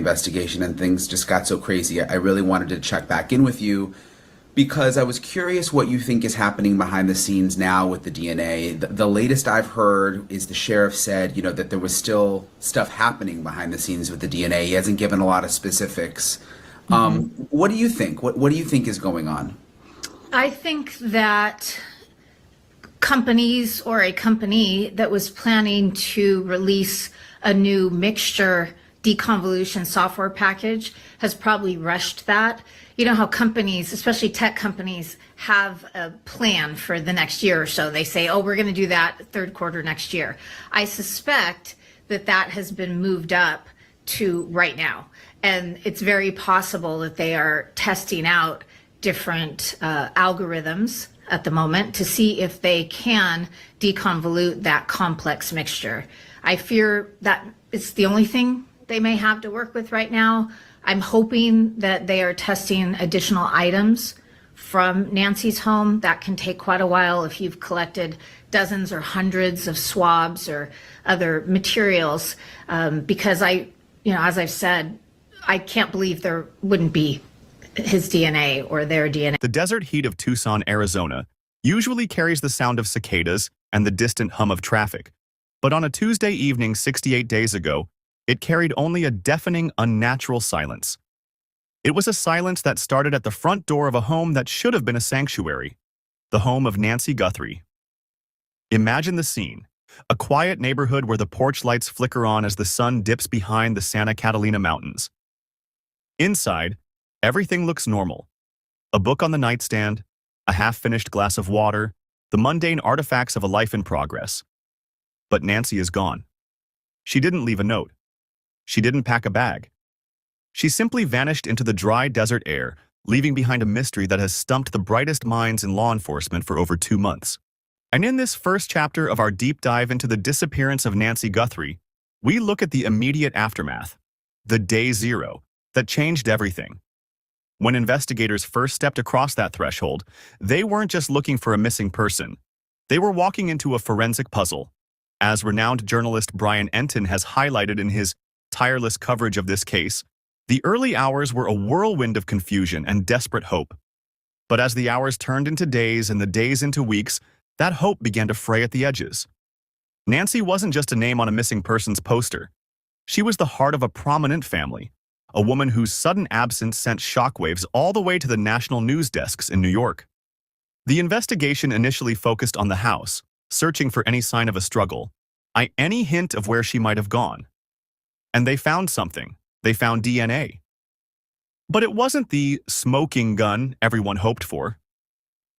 investigation and things just got so crazy. I really wanted to check back in with you because I was curious what you think is happening behind the scenes now with the DNA. The latest I've heard is the sheriff said, that there was still stuff happening behind the scenes with the DNA. He hasn't given a lot of specifics. What do you think? What do you think is going on? I think that companies or a company that was planning to release a new mixture deconvolution software package has probably rushed that. You know how companies, especially tech companies, have a plan for the next year or so. They say, oh, we're going to do that third quarter next year. I suspect that that has been moved up to right now. And it's very possible that they are testing out different algorithms at the moment to see if they can deconvolute that complex mixture. I fear that it's the only thing they may have to work with right now. I'm hoping that they are testing additional items from Nancy's home. That can take quite a while if you've collected dozens or hundreds of swabs or other materials, because as I've said, I can't believe there wouldn't be his DNA or their DNA. The desert heat of Tucson, Arizona, usually carries the sound of cicadas and the distant hum of traffic. But on a Tuesday evening 68 days ago, it carried only a deafening, unnatural silence. It was a silence that started at the front door of a home that should have been a sanctuary, the home of Nancy Guthrie. Imagine the scene, a quiet neighborhood where the porch lights flicker on as the sun dips behind the Santa Catalina Mountains. Inside, everything looks normal. A book on the nightstand, a half-finished glass of water, the mundane artifacts of a life in progress. But Nancy is gone. She didn't leave a note. She didn't pack a bag. She simply vanished into the dry desert air, leaving behind a mystery that has stumped the brightest minds in law enforcement for over 2 months. And in this first chapter of our deep dive into the disappearance of Nancy Guthrie, we look at the immediate aftermath, the day zero, that changed everything. When investigators first stepped across that threshold, they weren't just looking for a missing person. They were walking into a forensic puzzle. As renowned journalist Brian Entin has highlighted in his tireless coverage of this case, the early hours were a whirlwind of confusion and desperate hope. But as the hours turned into days and the days into weeks, that hope began to fray at the edges. Nancy wasn't just a name on a missing persons poster. She was the heart of a prominent family, a woman whose sudden absence sent shockwaves all the way to the national news desks in New York. The investigation initially focused on the house, searching for any sign of a struggle, any hint of where she might have gone. And they found something. They found DNA. But it wasn't the smoking gun everyone hoped for.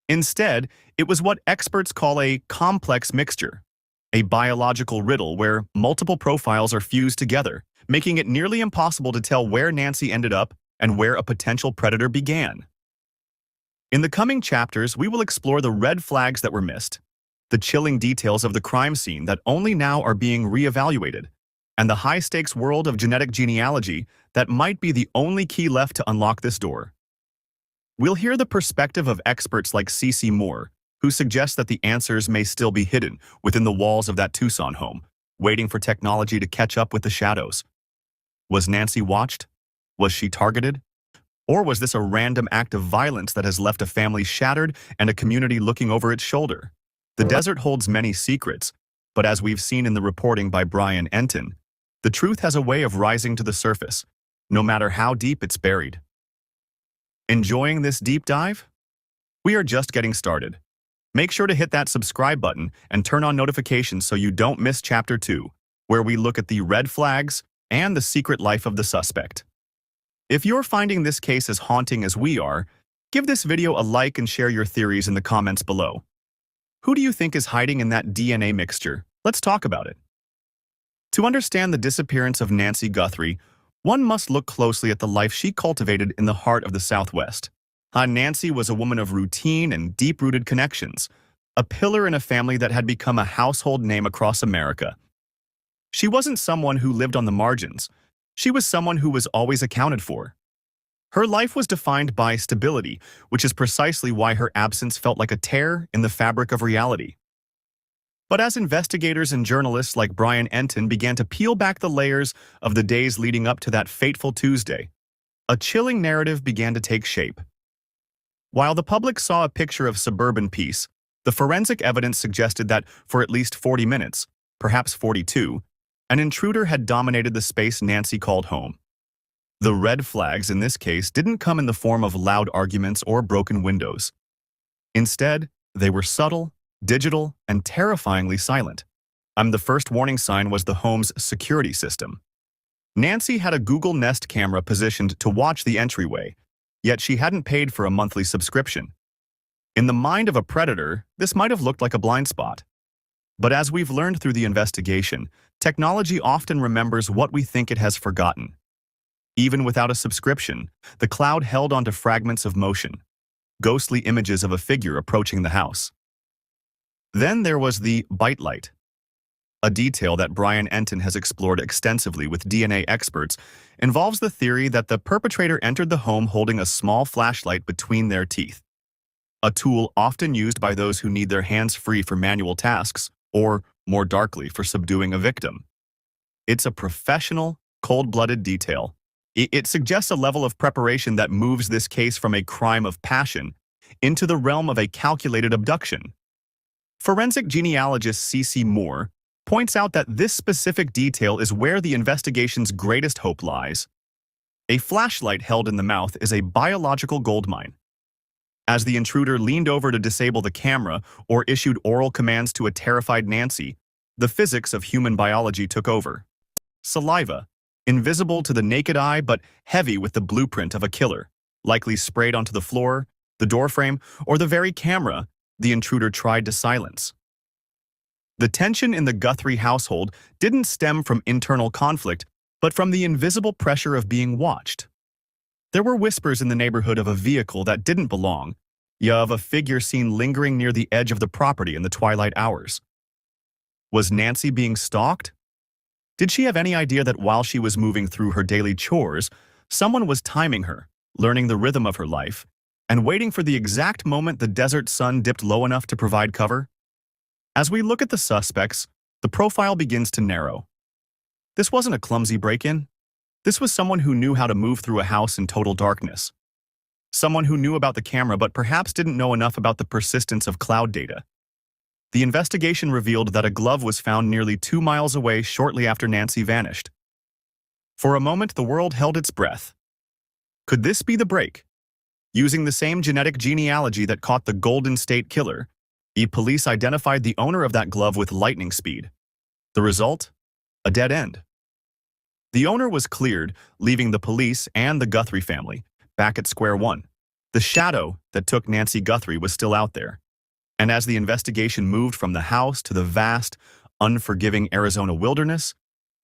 Instead, it was what experts call a complex mixture, a biological riddle where multiple profiles are fused together, making it nearly impossible to tell where Nancy ended up and where a potential predator began. In the coming chapters, we will explore the red flags that were missed, the chilling details of the crime scene that only now are being reevaluated, and the high-stakes world of genetic genealogy that might be the only key left to unlock this door. We'll hear the perspective of experts like C.C. Moore, who suggest that the answers may still be hidden within the walls of that Tucson home, waiting for technology to catch up with the shadows. Was Nancy watched? Was she targeted? Or was this a random act of violence that has left a family shattered and a community looking over its shoulder? The desert holds many secrets, but as we've seen in the reporting by Brian Entin, the truth has a way of rising to the surface, no matter how deep it's buried. Enjoying this deep dive? We are just getting started. Make sure to hit that subscribe button and turn on notifications so you don't miss Chapter 2, where we look at the red flags and the secret life of the suspect. If you're finding this case as haunting as we are, give this video a like and share your theories in the comments below. Who do you think is hiding in that DNA mixture? Let's talk about it. To understand the disappearance of Nancy Guthrie, one must look closely at the life she cultivated in the heart of the Southwest. Nancy was a woman of routine and deep-rooted connections, a pillar in a family that had become a household name across America. She wasn't someone who lived on the margins. She was someone who was always accounted for. Her life was defined by stability, which is precisely why her absence felt like a tear in the fabric of reality. But as investigators and journalists like Brian Entin began to peel back the layers of the days leading up to that fateful Tuesday, a chilling narrative began to take shape. While the public saw a picture of suburban peace, the forensic evidence suggested that for at least 40 minutes, perhaps 42, an intruder had dominated the space Nancy called home. The red flags in this case didn't come in the form of loud arguments or broken windows. Instead, they were subtle, digital, and terrifyingly silent. The first warning sign was the home's security system. Nancy had a Google Nest camera positioned to watch the entryway, yet she hadn't paid for a monthly subscription. In the mind of a predator, this might have looked like a blind spot. But as we've learned through the investigation, technology often remembers what we think it has forgotten. Even without a subscription, the cloud held onto fragments of motion, ghostly images of a figure approaching the house. Then there was the bite light, a detail that Brian Entin has explored extensively with DNA experts, involves the theory that the perpetrator entered the home holding a small flashlight between their teeth, a tool often used by those who need their hands free for manual tasks, or, more darkly, for subduing a victim. It's a professional, cold-blooded detail. It suggests a level of preparation that moves this case from a crime of passion into the realm of a calculated abduction. Forensic genealogist C.C. Moore points out that this specific detail is where the investigation's greatest hope lies. A flashlight held in the mouth is a biological goldmine. As the intruder leaned over to disable the camera or issued oral commands to a terrified Nancy, the physics of human biology took over. Saliva, invisible to the naked eye but heavy with the blueprint of a killer, likely sprayed onto the floor, the doorframe, or the very camera the intruder tried to silence. The tension in the Guthrie household didn't stem from internal conflict, but from the invisible pressure of being watched. There were whispers in the neighborhood of a vehicle that didn't belong, of a figure seen lingering near the edge of the property in the twilight hours. Was Nancy being stalked? Did she have any idea that while she was moving through her daily chores, someone was timing her, learning the rhythm of her life, and waiting for the exact moment the desert sun dipped low enough to provide cover? As we look at the suspects, the profile begins to narrow. This wasn't a clumsy break-in. This was someone who knew how to move through a house in total darkness. Someone who knew about the camera but perhaps didn't know enough about the persistence of cloud data. The investigation revealed that a glove was found nearly 2 miles away shortly after Nancy vanished. For a moment, the world held its breath. Could this be the break? Using the same genetic genealogy that caught the Golden State Killer, the police identified the owner of that glove with lightning speed. The result? A dead end. The owner was cleared, leaving the police and the Guthrie family back at square one. The shadow that took Nancy Guthrie was still out there. And as the investigation moved from the house to the vast, unforgiving Arizona wilderness,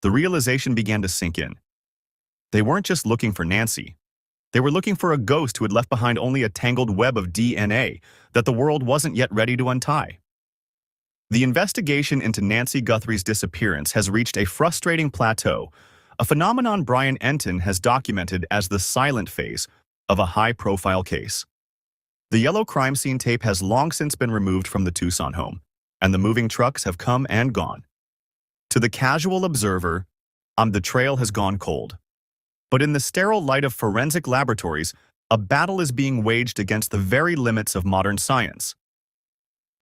the realization began to sink in. They weren't just looking for Nancy. They were looking for a ghost who had left behind only a tangled web of DNA that the world wasn't yet ready to untie. The investigation into Nancy Guthrie's disappearance has reached a frustrating plateau, a phenomenon Brian Entin has documented as the silent phase of a high-profile case. The yellow crime scene tape has long since been removed from the Tucson home, and the moving trucks have come and gone. To the casual observer, the trail has gone cold. But in the sterile light of forensic laboratories, a battle is being waged against the very limits of modern science.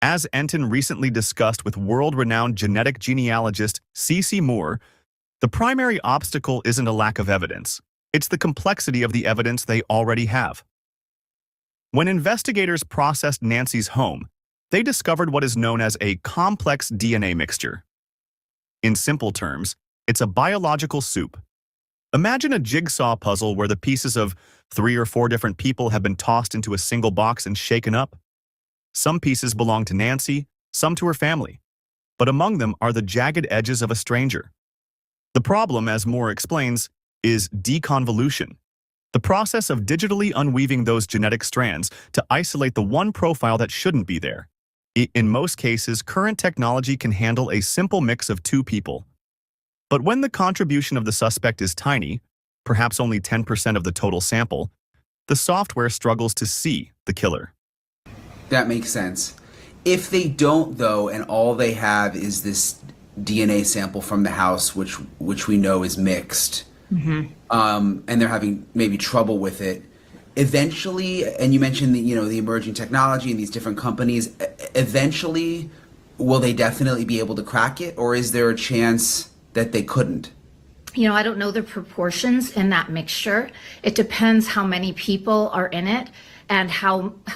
As Entin recently discussed with world-renowned genetic genealogist C.C. Moore, the primary obstacle isn't a lack of evidence. It's the complexity of the evidence they already have. When investigators processed Nancy's home, they discovered what is known as a complex DNA mixture. In simple terms, it's a biological soup. Imagine a jigsaw puzzle where the pieces of 3 or 4 different people have been tossed into a single box and shaken up. Some pieces belong to Nancy, some to her family, but among them are the jagged edges of a stranger. The problem, as Moore explains, is deconvolution, the process of digitally unweaving those genetic strands to isolate the one profile that shouldn't be there. In most cases, current technology can handle a simple mix of 2 people. But when the contribution of the suspect is tiny, perhaps only 10% of the total sample, the software struggles to see the killer. That makes sense. If they don't, though, and all they have is this DNA sample from the house, which we know is mixed, and they're having maybe trouble with it, eventually, and you mentioned the emerging technology and these different companies, eventually, will they definitely be able to crack it, or is there a chance that they couldn't? I don't know the proportions in that mixture. It depends how many people are in it and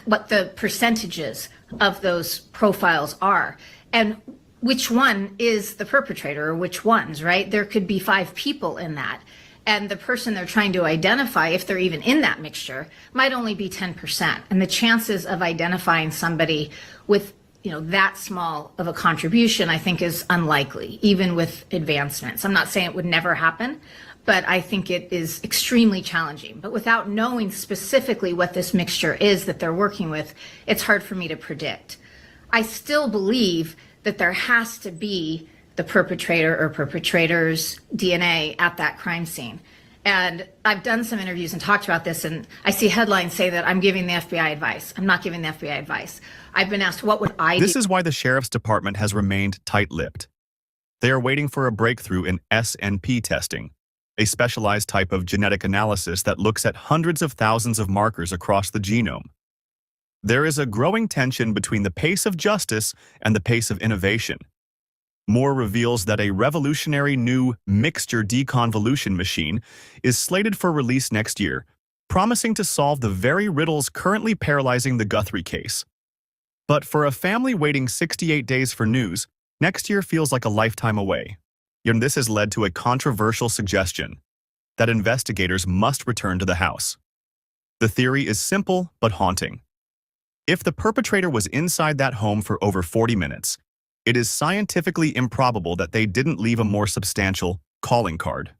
what the percentages of those profiles are, and which one is the perpetrator, or which ones, right? There could be 5 people in that. And the person they're trying to identify, if they're even in that mixture, might only be 10%. And the chances of identifying somebody with that small of a contribution, I think, is unlikely, even with advancements. I'm not saying it would never happen, but I think it is extremely challenging. But without knowing specifically what this mixture is that they're working with, it's hard for me to predict. I still believe that there has to be the perpetrator or perpetrators' DNA at that crime scene. And I've done some interviews and talked about this, and I see headlines say that I'm giving the FBI advice. I'm not giving the FBI advice. I've been asked, what would I do? This is why the sheriff's department has remained tight-lipped. They are waiting for a breakthrough in SNP testing, a specialized type of genetic analysis that looks at hundreds of thousands of markers across the genome. There is a growing tension between the pace of justice and the pace of innovation. Moore reveals that a revolutionary new mixture deconvolution machine is slated for release next year, promising to solve the very riddles currently paralyzing the Guthrie case. But for a family waiting 68 days for news, next year feels like a lifetime away. This has led to a controversial suggestion that investigators must return to the house. The theory is simple but haunting. If the perpetrator was inside that home for over 40 minutes, it is scientifically improbable that they didn't leave a more substantial calling card.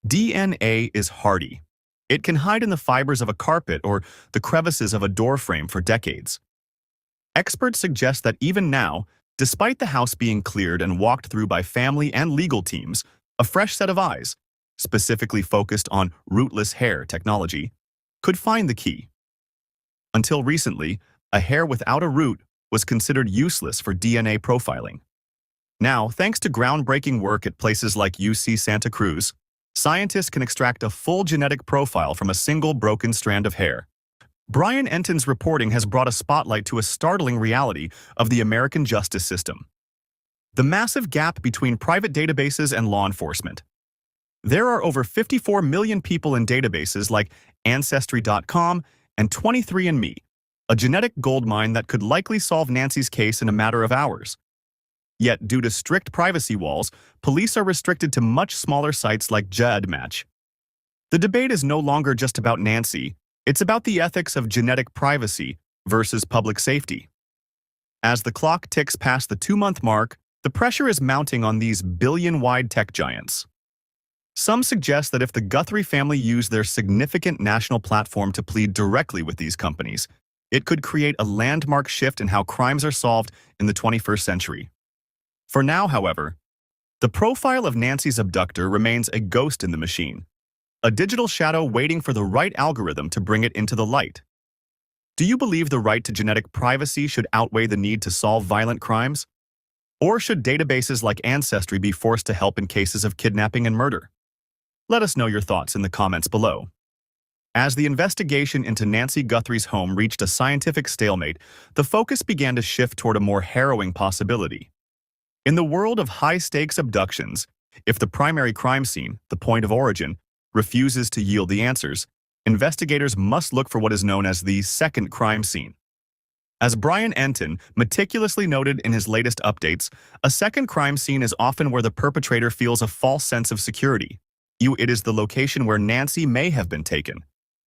DNA is hardy. It can hide in the fibers of a carpet or the crevices of a door frame for decades. Experts suggest that even now, despite the house being cleared and walked through by family and legal teams, a fresh set of eyes, specifically focused on rootless hair technology, could find the key. Until recently, a hair without a root was considered useless for DNA profiling. Now, thanks to groundbreaking work at places like UC Santa Cruz, scientists can extract a full genetic profile from a single broken strand of hair. Brian Entin's reporting has brought a spotlight to a startling reality of the American justice system: the massive gap between private databases and law enforcement. There are over 54 million people in databases like Ancestry.com and 23andMe, a genetic goldmine that could likely solve Nancy's case in a matter of hours. Yet, due to strict privacy walls, police are restricted to much smaller sites like GEDmatch. The debate is no longer just about Nancy, it's about the ethics of genetic privacy versus public safety. As the clock ticks past the 2-month mark, the pressure is mounting on these billion-wide tech giants. Some suggest that if the Guthrie family used their significant national platform to plead directly with these companies, it could create a landmark shift in how crimes are solved in the 21st century. For now, however, the profile of Nancy's abductor remains a ghost in the machine, a digital shadow waiting for the right algorithm to bring it into the light. Do you believe the right to genetic privacy should outweigh the need to solve violent crimes? Or should databases like Ancestry be forced to help in cases of kidnapping and murder? Let us know your thoughts in the comments below. As the investigation into Nancy Guthrie's home reached a scientific stalemate, the focus began to shift toward a more harrowing possibility. In the world of high-stakes abductions, if the primary crime scene, the point of origin, refuses to yield the answers, investigators must look for what is known as the second crime scene. As Brian Entin meticulously noted in his latest updates, a second crime scene is often where the perpetrator feels a false sense of security. It is the location where Nancy may have been taken,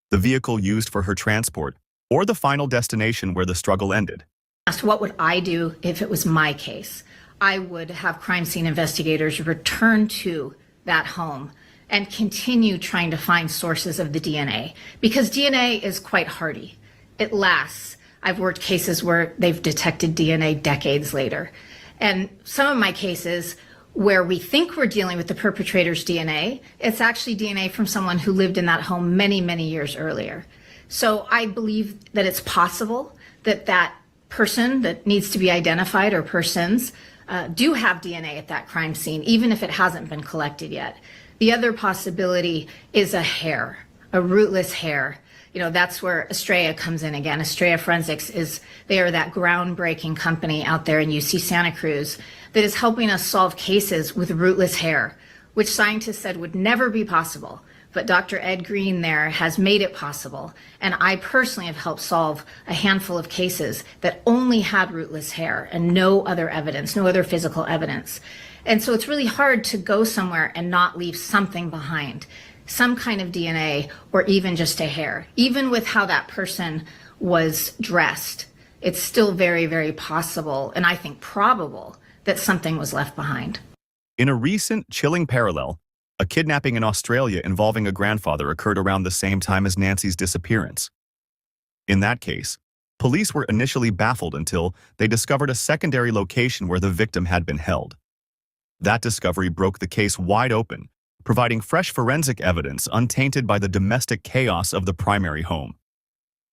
the vehicle used for her transport, or the final destination where the struggle ended. Asked what would I do if it was my case? I would have crime scene investigators return to that home and continue trying to find sources of the DNA, because DNA is quite hardy. It lasts. I've worked cases where they've detected DNA decades later. And some of my cases where we think we're dealing with the perpetrator's DNA, it's actually DNA from someone who lived in that home many, many years earlier. So I believe that it's possible that that person that needs to be identified or persons do have DNA at that crime scene, even if it hasn't been collected yet. The other possibility is a hair, a rootless hair. You know, that's where Estrella comes in again. Estrella Forensics they are that groundbreaking company out there in UC Santa Cruz that is helping us solve cases with rootless hair, which scientists said would never be possible. But Dr. Ed Green there has made it possible. And I personally have helped solve a handful of cases that only had rootless hair and no other evidence, no other physical evidence. And so it's really hard to go somewhere and not leave something behind, some kind of DNA or even just a hair. Even with how that person was dressed, it's still very, very possible, and I think probable, that something was left behind. In a recent chilling parallel, a kidnapping in Australia involving a grandfather occurred around the same time as Nancy's disappearance. In that case, police were initially baffled until they discovered a secondary location where the victim had been held. That discovery broke the case wide open, providing fresh forensic evidence untainted by the domestic chaos of the primary home.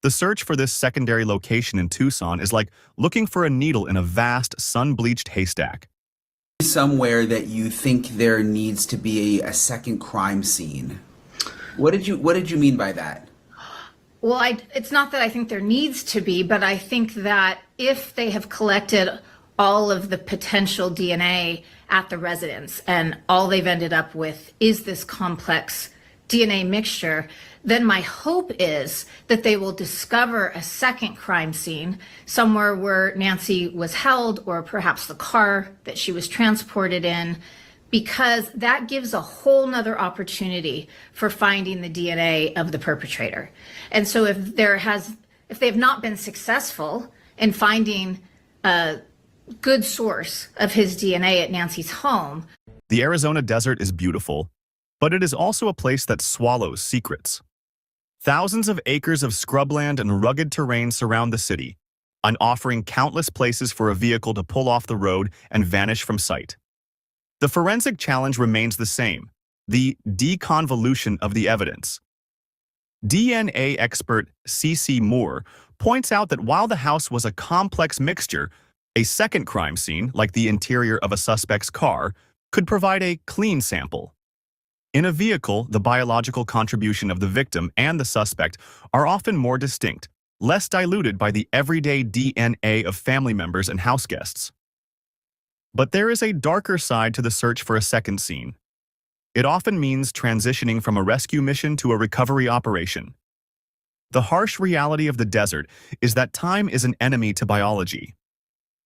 The search for this secondary location in Tucson is like looking for a needle in a vast, sun-bleached haystack. Somewhere that you think there needs to be a second crime scene. What did you mean by that? Well, it's not that I think there needs to be, but I think that if they have collected all of the potential DNA at the residence and all they've ended up with is this complex DNA mixture, then my hope is that they will discover a second crime scene somewhere where Nancy was held, or perhaps the car that she was transported in, because that gives a whole nother opportunity for finding the DNA of the perpetrator. And so if they have not been successful in finding a good source of his DNA at Nancy's home. The Arizona desert is beautiful, but it is also a place that swallows secrets. Thousands of acres of scrubland and rugged terrain surround the city, and offering countless places for a vehicle to pull off the road and vanish from sight. The forensic challenge remains the same: the deconvolution of the evidence. DNA expert C.C. Moore points out that while the house was a complex mixture, a second crime scene, like the interior of a suspect's car, could provide a clean sample. In a vehicle, the biological contribution of the victim and the suspect are often more distinct, less diluted by the everyday DNA of family members and house guests. But there is a darker side to the search for a second scene. It often means transitioning from a rescue mission to a recovery operation. The harsh reality of the desert is that time is an enemy to biology.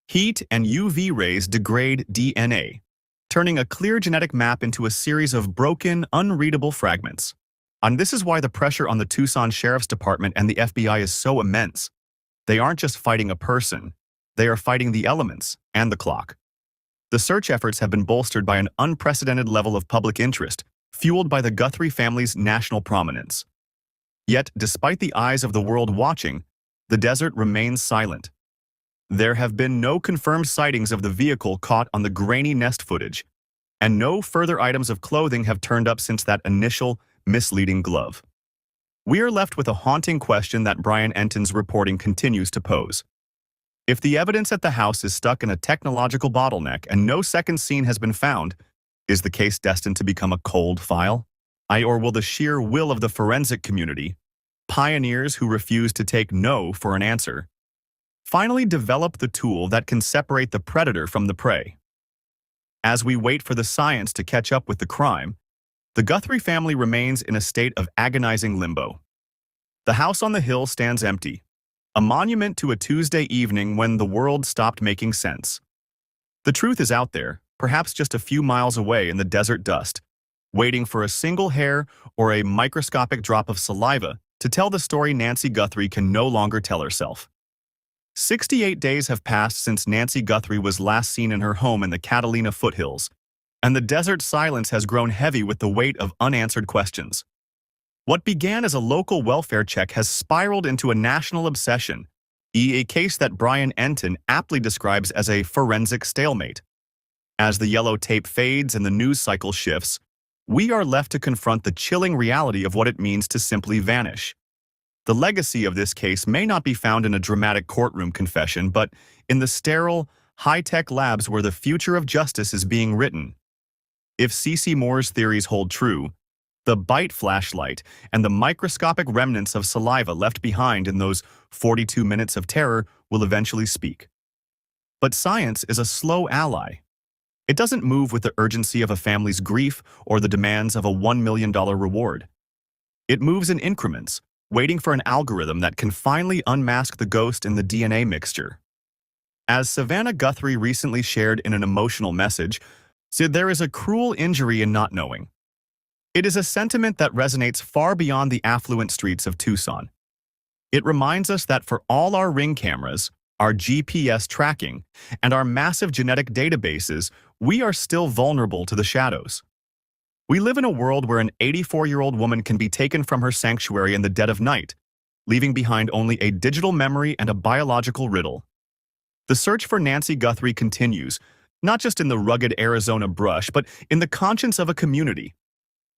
Heat and UV rays degrade DNA, turning a clear genetic map into a series of broken, unreadable fragments. And this is why the pressure on the Tucson Sheriff's Department and the FBI is so immense. They aren't just fighting a person, they are fighting the elements and the clock. The search efforts have been bolstered by an unprecedented level of public interest, fueled by the Guthrie family's national prominence. Yet, despite the eyes of the world watching, the desert remains silent. There have been no confirmed sightings of the vehicle caught on the grainy nest footage, and no further items of clothing have turned up since that initial, misleading glove. We are left with a haunting question that Brian Entin's reporting continues to pose. If the evidence at the house is stuck in a technological bottleneck and no second scene has been found, is the case destined to become a cold file? Or will the sheer will of the forensic community, pioneers who refuse to take no for an answer, finally develop the tool that can separate the predator from the prey? As we wait for the science to catch up with the crime, the Guthrie family remains in a state of agonizing limbo. The house on the hill stands empty, a monument to a Tuesday evening when the world stopped making sense. The truth is out there, perhaps just a few miles away in the desert dust, waiting for a single hair or a microscopic drop of saliva to tell the story Nancy Guthrie can no longer tell herself. 68 days have passed since Nancy Guthrie was last seen in her home in the Catalina foothills, and the desert silence has grown heavy with the weight of unanswered questions. What began as a local welfare check has spiraled into a national obsession, a case that Brian Entin aptly describes as a forensic stalemate. As the yellow tape fades and the news cycle shifts, we are left to confront the chilling reality of what it means to simply vanish. The legacy of this case may not be found in a dramatic courtroom confession, but in the sterile, high-tech labs where the future of justice is being written. If C.C. Moore's theories hold true, the bite flashlight and the microscopic remnants of saliva left behind in those 42 minutes of terror will eventually speak. But science is a slow ally. It doesn't move with the urgency of a family's grief or the demands of a $1 million reward. It moves in increments, waiting for an algorithm that can finally unmask the ghost in the DNA mixture. As Savannah Guthrie recently shared in an emotional message, said there is a cruel injury in not knowing. It is a sentiment that resonates far beyond the affluent streets of Tucson. It reminds us that for all our Ring cameras, our GPS tracking, and our massive genetic databases, we are still vulnerable to the shadows. We live in a world where an 84-year-old woman can be taken from her sanctuary in the dead of night, leaving behind only a digital memory and a biological riddle. The search for Nancy Guthrie continues, not just in the rugged Arizona brush, but in the conscience of a community.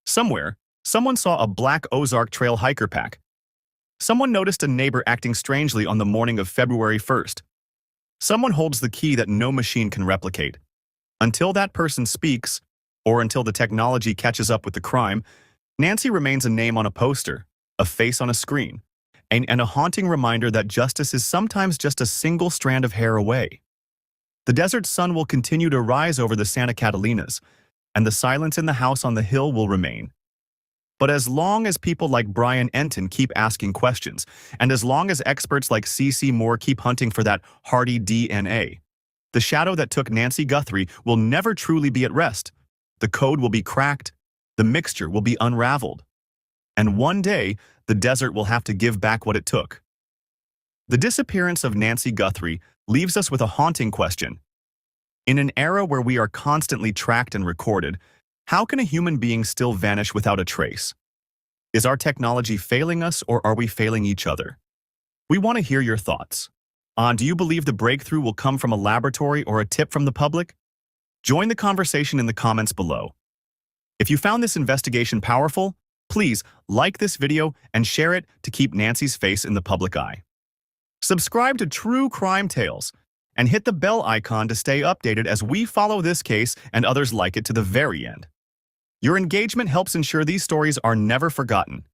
Somewhere, someone saw a black Ozark Trail hiker pack. Someone noticed a neighbor acting strangely on the morning of February 1st. Someone holds the key that no machine can replicate. Until that person speaks, or until the technology catches up with the crime, Nancy remains a name on a poster, a face on a screen, and a haunting reminder that justice is sometimes just a single strand of hair away. The desert sun will continue to rise over the Santa Catalinas, and the silence in the house on the hill will remain. But as long as people like Brian Entin keep asking questions, and as long as experts like C.C. Moore keep hunting for that hardy DNA, the shadow that took Nancy Guthrie will never truly be at rest. The code will be cracked, the mixture will be unraveled, and one day the desert will have to give back what it took. The disappearance of Nancy Guthrie leaves us with a haunting question. In an era where we are constantly tracked and recorded, how can a human being still vanish without a trace? Is our technology failing us, or are we failing each other? We want to hear your thoughts. Do you believe the breakthrough will come from a laboratory or a tip from the public? Join the conversation in the comments below. If you found this investigation powerful, please like this video and share it to keep Nancy's face in the public eye. Subscribe to True Crime Tales and hit the bell icon to stay updated as we follow this case and others like it to the very end. Your engagement helps ensure these stories are never forgotten.